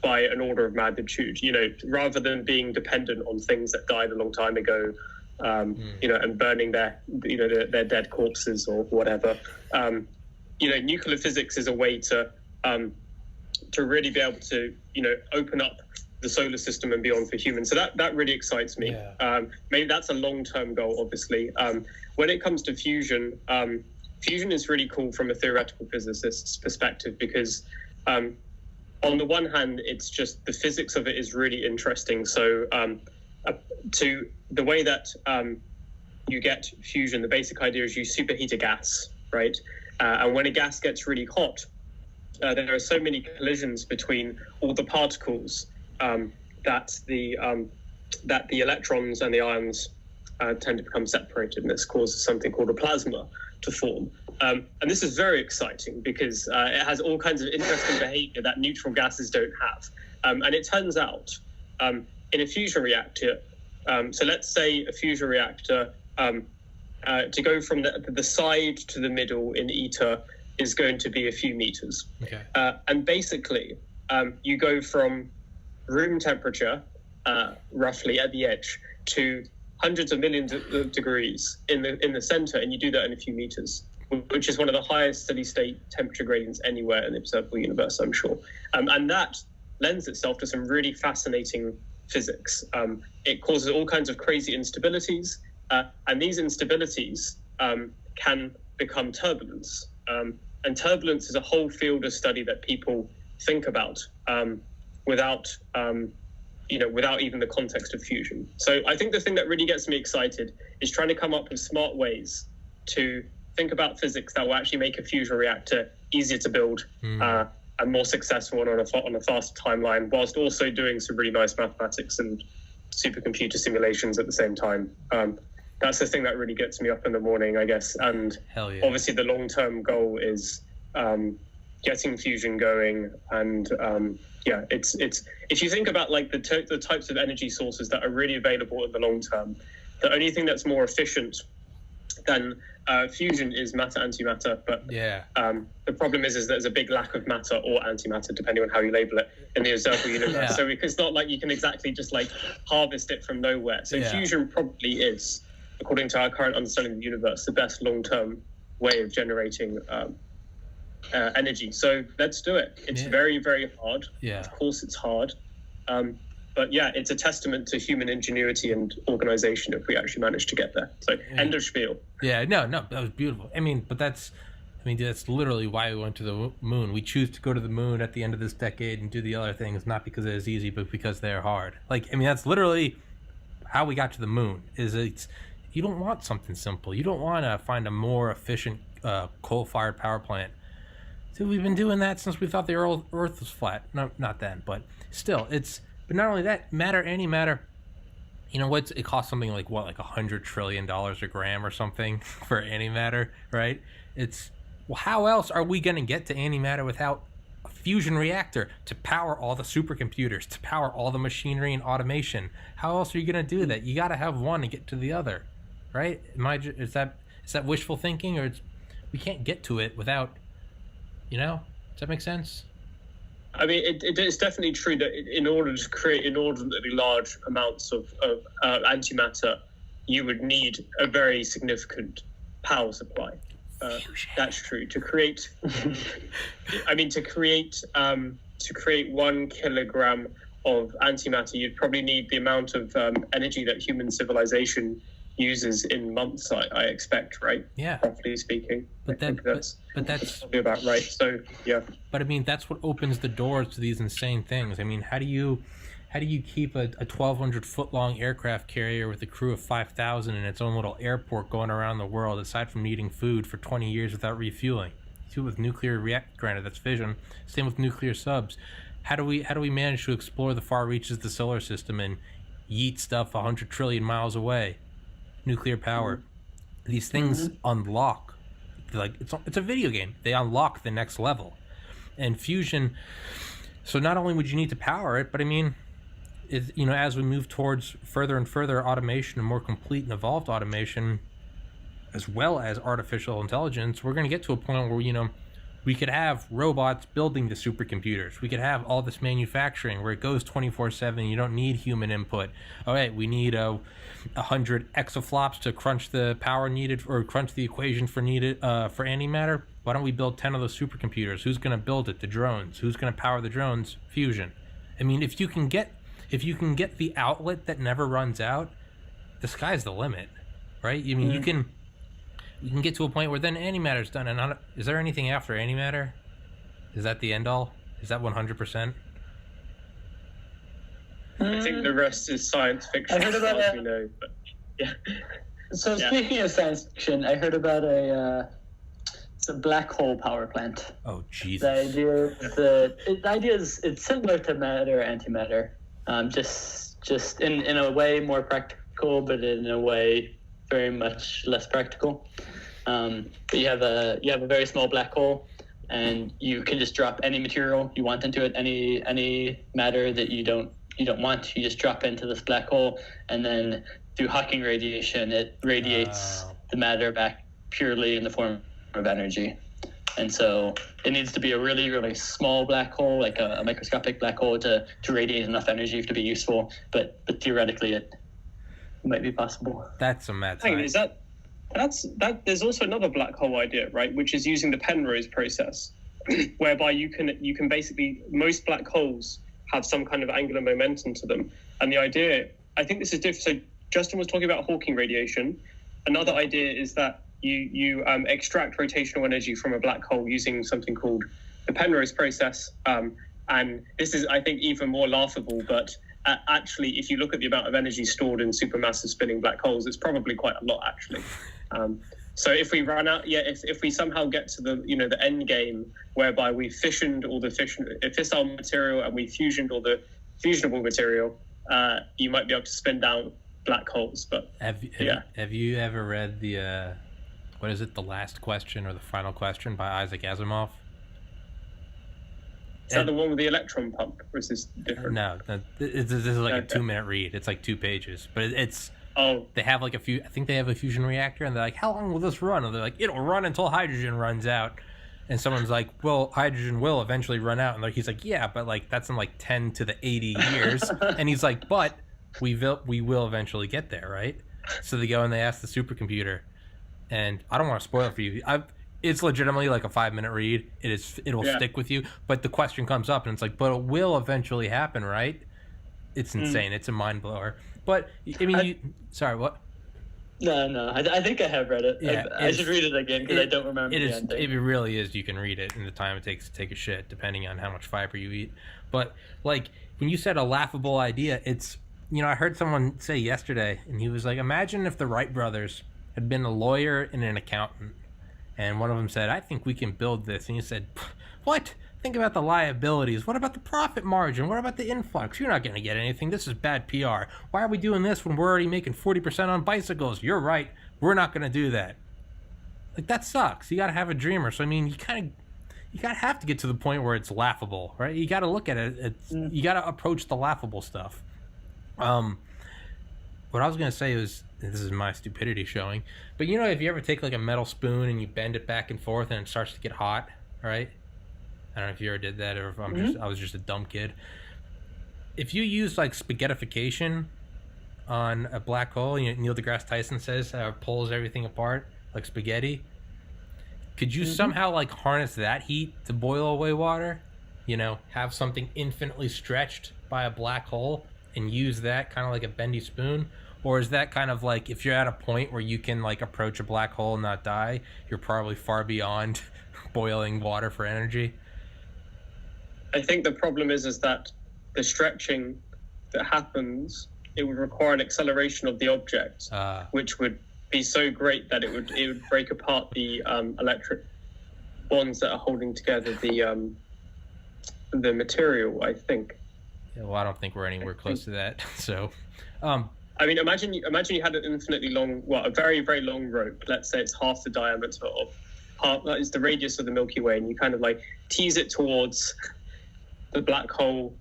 by an order of magnitude, you know, rather than being dependent on things that died a long time ago, you know, and burning their dead corpses or whatever. You know, nuclear physics is a way to really be able to, you know, open up the solar system and beyond for humans. So that really excites me. Yeah. Maybe that's a long-term goal, obviously. When it comes to fusion, fusion is really cool from a theoretical physicist's perspective because on the one hand, it's just the physics of it is really interesting. So to the way that you get fusion, the basic idea is you superheat a gas, right? And when a gas gets really hot, there are so many collisions between all the particles that the electrons and the ions tend to become separated, and this causes something called a plasma to form. And this is very exciting because it has all kinds of interesting behavior that neutral gases don't have. And it turns out in a fusion reactor, so let's say a fusion reactor, to go from the side to the middle in ITER is going to be a few meters. Okay. And basically, you go from room temperature, roughly at the edge, to hundreds of millions of degrees in the center, and you do that in a few meters, which is one of the highest steady state temperature gradients anywhere in the observable universe, I'm sure. And that lends itself to some really fascinating physics. It causes all kinds of crazy instabilities, and these instabilities can become turbulence. And turbulence is a whole field of study that people think about without even the context of fusion. So I think the thing that really gets me excited is trying to come up with smart ways to think about physics that will actually make a fusion reactor easier to build and more successful and on a faster timeline, whilst also doing some really nice mathematics and supercomputer simulations at the same time. That's the thing that really gets me up in the morning, I guess. And Hell yeah. Obviously the long-term goal is getting fusion going. And it's if you think about like the types of energy sources that are really available in the long term, the only thing that's more efficient than fusion is matter-antimatter. But yeah. The problem is there's a big lack of matter or antimatter, depending on how you label it, in the observable universe. Yeah. So it's not like you can exactly just like harvest it from nowhere. So fusion probably is, according to our current understanding of the universe, the best long-term way of generating energy. So let's do it. It's very, very hard. Yeah. Of course it's hard. But yeah, it's a testament to human ingenuity and organization if we actually manage to get there. So end of spiel. Yeah, no, that was beautiful. I mean, that's literally why we went to the moon. We choose to go to the moon at the end of this decade and do the other things, not because it is easy, but because they're hard. Like, I mean, that's literally how we got to the moon. You don't want something simple. You don't want to find a more efficient coal-fired power plant. So we've been doing that since we thought the Earth was flat. No, not then, but still, But not only that, antimatter. You know what? It costs something like $100 trillion a gram or something for antimatter, right? Well, how else are we going to get to antimatter without a fusion reactor to power all the supercomputers, to power all the machinery and automation? How else are you going to do that? You got to have one to get to the other, right? Is that wishful thinking, or we can't get to it without, does that make sense? I mean, it's definitely true that in order to create inordinately large amounts of antimatter, you would need a very significant power supply. That's true. To create, I mean, to create 1 kilogram of antimatter, you'd probably need the amount of energy that human civilization uses in months. I expect, right? Yeah. Roughly speaking. But that's probably about right. So yeah. But I mean, that's what opens the doors to these insane things. I mean, how do you keep a 1,200 foot long aircraft carrier with a crew of 5,000 in its own little airport going around the world, aside from needing food, for 20 years without refueling? Do it with nuclear reactor. Granted, that's fission. Same with nuclear subs. How do we manage to explore the far reaches of the solar system and yeet stuff 100 trillion miles away? Nuclear power. These things unlock, like it's a video game. They unlock the next level, and fusion. So not only would you need to power it, but I mean, as we move towards further and further automation and more complete and evolved automation, as well as artificial intelligence, we're going to get to a point where we could have robots building the supercomputers. We could have all this manufacturing where it goes 24/7. You don't need human input. All right, we need 100 exaflops to crunch the power needed, or crunch the equation for antimatter. Why don't we build 10 of those supercomputers? Who's going to build it? The drones. Who's going to power the drones? Fusion. I mean, if you can get the outlet that never runs out, the sky's the limit, right? I mean, you can get to a point where then antimatter's done, and is there anything after antimatter? Is that the end all? Is that 100%? I think the rest is science fiction. I heard about as we know, but yeah. So speaking of science fiction, I heard about it's a black hole power plant. Oh Jesus! The idea is it's similar to matter, antimatter, just in a way more practical, but in a way very much less practical. But you have a very small black hole, and you can just drop any material you want into it, any matter that you don't want. You just drop into this black hole, and then through Hawking radiation, it radiates the matter back purely in the form of energy. And so it needs to be a really, really small black hole, like a microscopic black hole, to radiate enough energy to be useful. But theoretically, it might be possible. That's a mad thing. science. There's also another black hole idea, right? Which is using the Penrose process, whereby you can basically, most black holes have some kind of angular momentum to them. And the idea, I think this is different. So Justin was talking about Hawking radiation. Another idea is that you extract rotational energy from a black hole using something called the Penrose process. And this is, I think, even more laughable, but actually, if you look at the amount of energy stored in supermassive spinning black holes, it's probably quite a lot, actually. So if we run out, if we somehow get to the end game, whereby we fissioned all the fissile material and we fusioned all the fusionable material, you might be able to spin down black holes. But have you ever read the what is it, The Last Question or The Final Question by Isaac Asimov? Is that the one with the electron pump, or is this different? No, this is like a 2-minute read. It's like 2 pages, but it's. They have like I think they have a fusion reactor, and they're like, how long will this run? And they're like, it'll run until hydrogen runs out. And someone's like, well, hydrogen will eventually run out. And he's like, yeah, but like that's in like 10 to the 80 years. And he's like, but we will eventually get there, right? So they go and they ask the supercomputer, and I don't want to spoil it for you. It's legitimately like a 5-minute read. It'll stick with you. But the question comes up, and it's like, but it will eventually happen, right? It's insane. It's a mind blower. But I mean, sorry, what? No. I think I have read it. Yeah, I should read it again because I don't remember the ending. It really is. You can read it in the time it takes to take a shit, depending on how much fiber you eat. But like when you said a laughable idea, it's I heard someone say yesterday, and he was like, imagine if the Wright brothers had been a lawyer and an accountant. And one of them said, I think we can build this. And you said, what? Think about the liabilities. What about the profit margin? What about the influx? You're not going to get anything. This is bad PR. Why are we doing this when we're already making 40% on bicycles? You're right. We're not going to do that. Like, that sucks. You got to have a dreamer. So, I mean, you got to have to get to the point where it's laughable, right? You got to look at it. You got to approach the laughable stuff. What I was going to say was, this is my stupidity showing, but if you ever take like a metal spoon and you bend it back and forth and it starts to get hot, right? I don't know if you ever did that or if I was just a dumb kid. If you use like spaghettification on a black hole, Neil deGrasse Tyson says it pulls everything apart like spaghetti. Could you somehow like harness that heat to boil away water? Have something infinitely stretched by a black hole and use that kind of like a bendy spoon? Or is that kind of like, if you're at a point where you can like approach a black hole and not die, you're probably far beyond boiling water for energy? I think the problem is that the stretching that happens, it would require an acceleration of the object, which would be so great that it would break apart the electric bonds that are holding together the material, I think. Yeah, well, I don't think we're anywhere close to that. So, I mean, imagine you had an infinitely long, a very, very long rope. Let's say it's half the diameter that is the radius of the Milky Way, and you kind of like tease it towards the black hole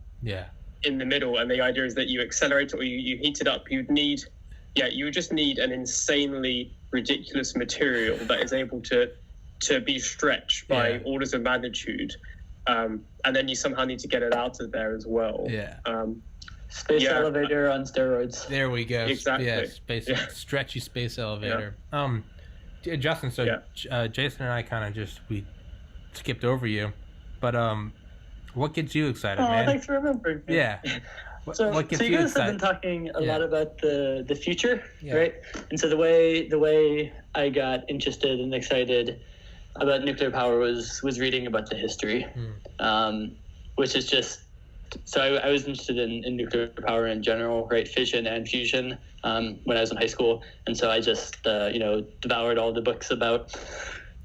in the middle. And the idea is that you accelerate it or you heat it up. You would just need an insanely ridiculous material that is able to be stretched by orders of magnitude. And then you somehow need to get it out of there as well. Space elevator on steroids. There we go. Exactly. Stretchy space elevator. Justin, so Jason and I kind of we skipped over you, but what gets you excited, man? Thanks for remembering. Yeah. What gets you guys have been talking a lot about the future, right? And so the way I got interested and excited about nuclear power was reading about the history, which is just, so I was interested in nuclear power in general, right? Fission and fusion when I was in high school. And so I just, devoured all the books about,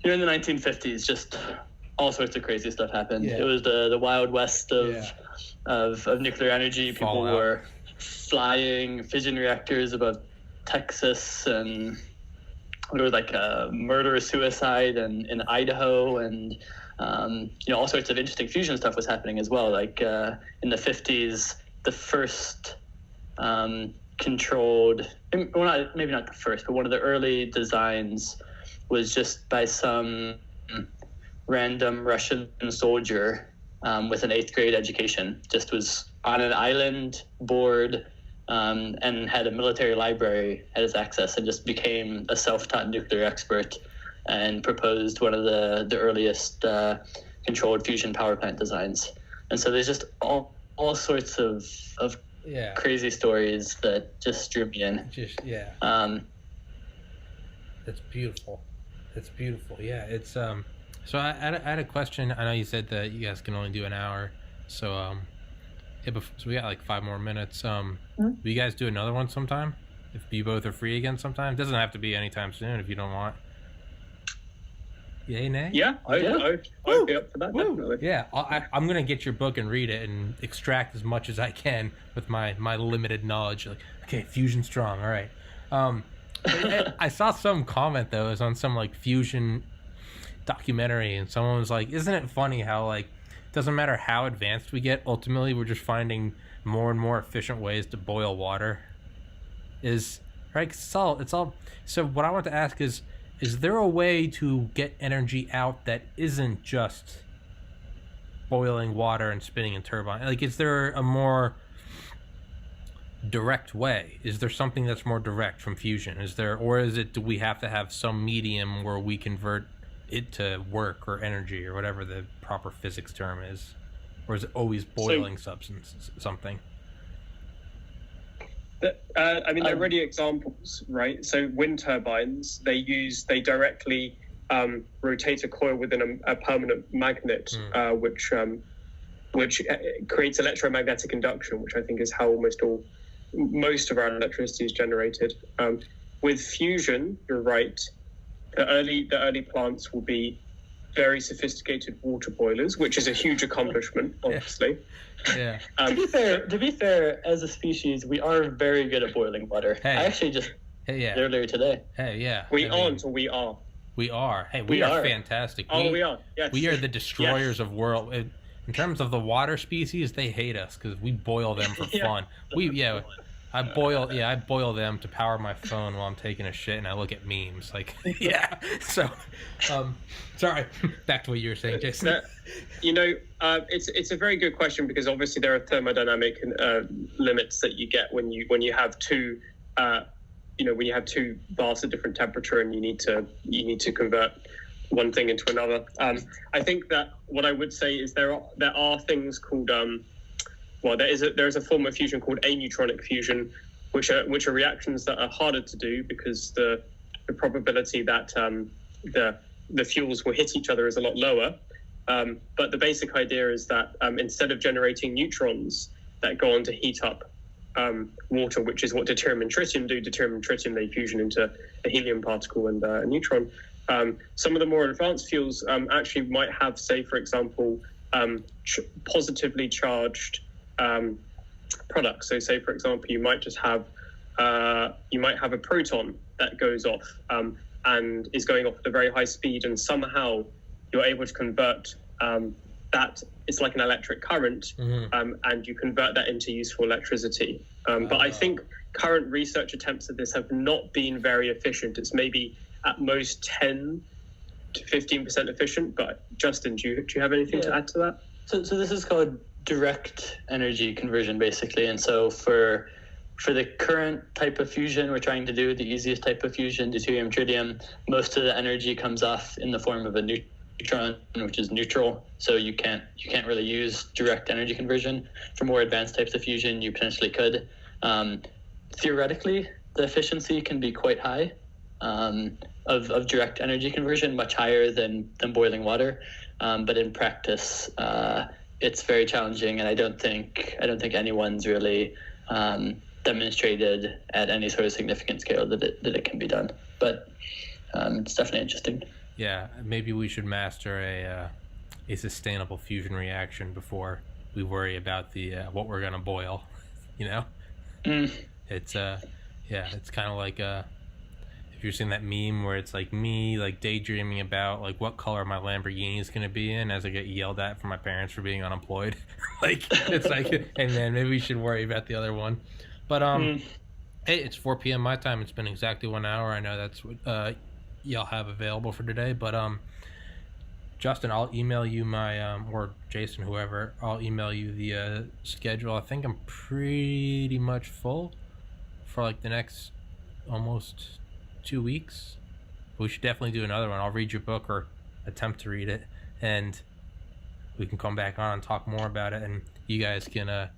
in the 1950s, just all sorts of crazy stuff happened. It was the wild west of nuclear energy. People were flying fission reactors above Texas, and there was like a murder-suicide in Idaho, and all sorts of interesting fusion stuff was happening as well. Like in the 50s, the first controlled, well, maybe not the first, but one of the early designs was just by some random Russian soldier with an 8th grade education, just was on an island, bored, and had a military library at his access, and just became a self-taught nuclear expert and proposed one of the earliest controlled fusion power plant designs. And so there's just all sorts of crazy stories that just drew me in. That's beautiful. That's beautiful. Yeah, it's So I had a question. I know you said that you guys can only do an hour, so so we got like 5 more minutes. Will you guys do another one sometime? If you both are free again sometime? It doesn't have to be anytime soon if you don't want. Yay, nay? Yeah, I'd be up for that, definitely. Yeah, I'm gonna get your book and read it and extract as much as I can with my limited knowledge. Like, okay, fusion strong. All right. I saw some comment though, it was on some like fusion documentary, and someone was like, isn't it funny how like it doesn't matter how advanced we get, ultimately we're just finding more and more efficient ways to boil water? Is right? It's all so what I want to ask is there a way to get energy out that isn't just boiling water and spinning a turbine? Like, is there a more direct way? Is there something that's more direct from fusion? Do we have to have some medium where we convert it to work or energy or whatever the proper physics term is? Or is it always boiling substance something? I mean, there are already examples, right? So wind turbines, they directly rotate a coil within a permanent magnet, which creates electromagnetic induction, which I think is how most of our electricity is generated. With fusion, you're right. The early plants will be very sophisticated water boilers, which is a huge accomplishment, obviously. Yeah. To be fair, as a species, we are very good at boiling water. I actually just earlier today. We aren't, or we are. We are. Hey, we are fantastic. We are. Yes. We are the destroyers of world. In terms of the water species, they hate us because we boil them for fun. I boil them to power my phone while I'm taking a shit, and I look at memes. Like, yeah. So, sorry. Back to what you were saying, Jason. It's a very good question, because obviously there are thermodynamic limits that you get when you have two. When you have two baths at different temperature, and you need to convert one thing into another. I think that what I would say is there are things called there is a form of fusion called aneutronic fusion, which are reactions that are harder to do, because the probability that the fuels will hit each other is a lot lower. But the basic idea is that instead of generating neutrons that go on to heat up water, which is what deuterium and tritium do. Deuterium and tritium, they fusion into a helium particle and a neutron. Some of the more advanced fuels actually might have, say, for example, positively charged products. So, say, for example, you might have a proton that goes off and is going off at a very high speed, and somehow you're able to convert that. It's like an electric current, and you convert that into useful electricity. But I think current research attempts at this have not been very efficient. It's maybe at most 10 to 15% efficient. But Justin, do you have anything to add to that? So this is called direct energy conversion, basically. And so for the current type of fusion we're trying to do, the easiest type of fusion, deuterium, tritium, most of the energy comes off in the form of a neutron, which is neutral. So you can't really use direct energy conversion. For more advanced types of fusion, you potentially could. Theoretically, the efficiency can be quite high of direct energy conversion, much higher than boiling water. But in practice, it's very challenging, and I don't think anyone's really demonstrated at any sort of significant scale that it can be done. But it's definitely interesting. Yeah, maybe we should master a sustainable fusion reaction before we worry about the what we're gonna boil. It's it's kind of like if you're seeing that meme where it's like me like daydreaming about like what color my Lamborghini is gonna be in as I get yelled at from my parents for being unemployed. Like it's like, and then maybe we should worry about the other one. But hey, it's 4 p.m. my time. It's been exactly 1 hour. I know that's what y'all have available for today, but Justin, I'll email you my or Jason, whoever, I'll email you the schedule. I think I'm pretty much full for like the next almost 2 weeks. We should definitely do another one. I'll read your book or attempt to read it, and we can come back on and talk more about it, and you guys can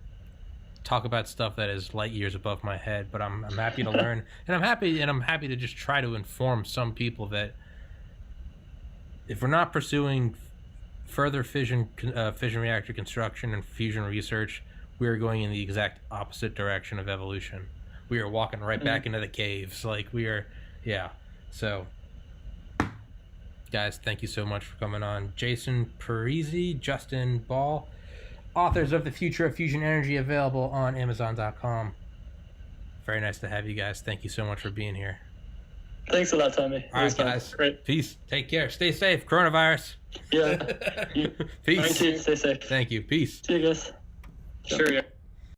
talk about stuff that is light years above my head. But I'm happy to learn, and I'm happy to just try to inform some people that if we're not pursuing further fission reactor construction and fusion research, we are going in the exact opposite direction of evolution. We are walking right back into the caves. Like we are, yeah. So, guys, thank you so much for coming on. Jason Parisi, Justin Ball, authors of The Future of Fusion Energy, available on Amazon.com. Very nice to have you guys. Thank you so much for being here. Thanks a lot, Tommy. All right, guys. Great. Peace. Take care. Stay safe. Coronavirus. Yeah. Peace. Stay safe. Thank you. Peace. See you guys. Sure, yeah.